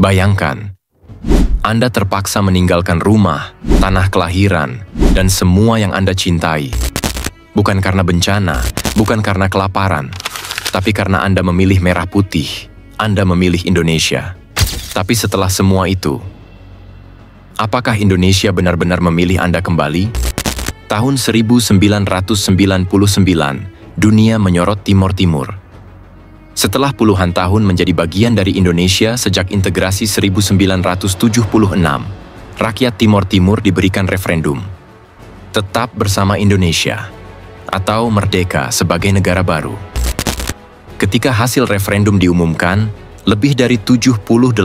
Bayangkan, Anda terpaksa meninggalkan rumah, tanah kelahiran, dan semua yang Anda cintai. Bukan karena bencana, bukan karena kelaparan, tapi karena Anda memilih merah putih, Anda memilih Indonesia. Tapi setelah semua itu, apakah Indonesia benar-benar memilih Anda kembali? Tahun 1999, dunia menyorot Timor Timur. Setelah puluhan tahun menjadi bagian dari Indonesia sejak integrasi 1976, rakyat Timor Timur diberikan referendum. Tetap bersama Indonesia, atau merdeka sebagai negara baru. Ketika hasil referendum diumumkan, lebih dari 78%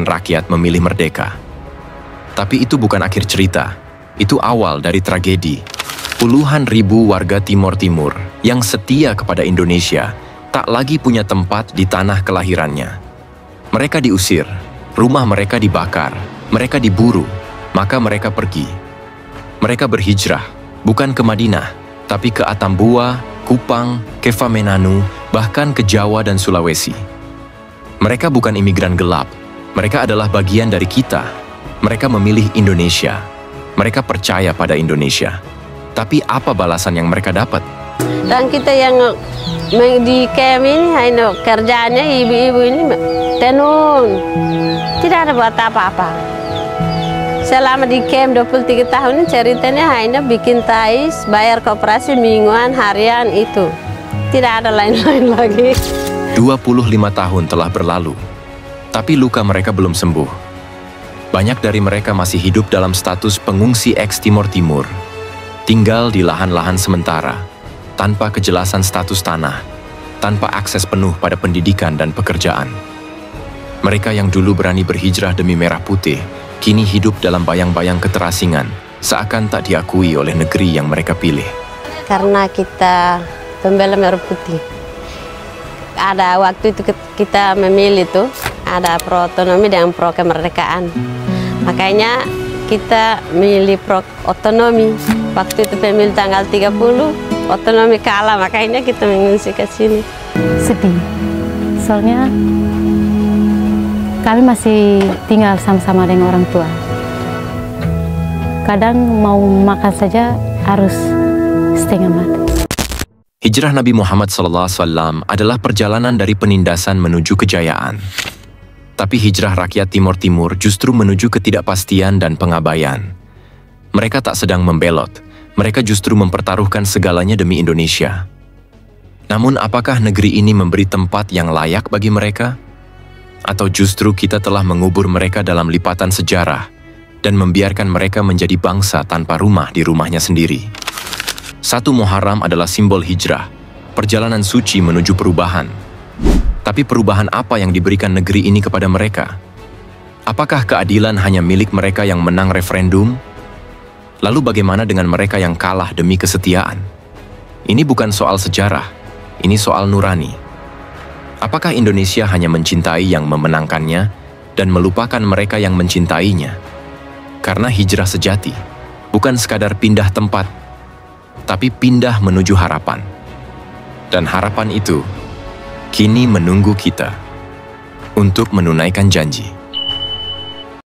rakyat memilih merdeka. Tapi itu bukan akhir cerita, itu awal dari tragedi. Puluhan ribu warga Timor Timur yang setia kepada Indonesia tak lagi punya tempat di tanah kelahirannya. Mereka diusir, rumah mereka dibakar, mereka diburu, maka mereka pergi. Mereka berhijrah, bukan ke Madinah, tapi ke Atambua, Kupang, Kefamenanu, bahkan ke Jawa dan Sulawesi. Mereka bukan imigran gelap, mereka adalah bagian dari kita. Mereka memilih Indonesia, mereka percaya pada Indonesia. Tapi apa balasan yang mereka dapat? Dan kita yang di camp ini hanya kerjanya ibu-ibu ini tenun, tidak ada buat apa-apa. Selama di camp 23 tahun ini ceritanya hanya bikin tais, bayar koperasi mingguan, harian itu. Tidak ada lain-lain lagi. 25 tahun telah berlalu, tapi luka mereka belum sembuh. Banyak dari mereka masih hidup dalam status pengungsi ex-Timor Timur, tinggal di lahan-lahan sementara, tanpa kejelasan status tanah, tanpa akses penuh pada pendidikan dan pekerjaan. Mereka yang dulu berani berhijrah demi merah putih, kini hidup dalam bayang-bayang keterasingan, seakan tak diakui oleh negeri yang mereka pilih. Karena kita pembela merah putih, ada waktu itu kita memilih tuh, ada pro otonomi dan pro kemerdekaan. Makanya kita milih pro otonomi. Waktu itu pemilu tanggal 30, otonomi kalah, makanya kita mengungsi ke sini. Sedih, soalnya kami masih tinggal sama-sama dengan orang tua. Kadang mau makan saja harus setengah mati. Hijrah Nabi Muhammad SAW adalah perjalanan dari penindasan menuju kejayaan. Tapi hijrah rakyat Timor Timur justru menuju ketidakpastian dan pengabaian. Mereka tak sedang membelot, mereka justru mempertaruhkan segalanya demi Indonesia. Namun apakah negeri ini memberi tempat yang layak bagi mereka? Atau justru kita telah mengubur mereka dalam lipatan sejarah dan membiarkan mereka menjadi bangsa tanpa rumah di rumahnya sendiri? 1 Muharram adalah simbol hijrah, perjalanan suci menuju perubahan. Tapi perubahan apa yang diberikan negeri ini kepada mereka? Apakah keadilan hanya milik mereka yang menang referendum? Lalu bagaimana dengan mereka yang kalah demi kesetiaan? Ini bukan soal sejarah, ini soal nurani. Apakah Indonesia hanya mencintai yang memenangkannya dan melupakan mereka yang mencintainya? Karena hijrah sejati bukan sekadar pindah tempat, tapi pindah menuju harapan. Dan harapan itu kini menunggu kita untuk menunaikan janji.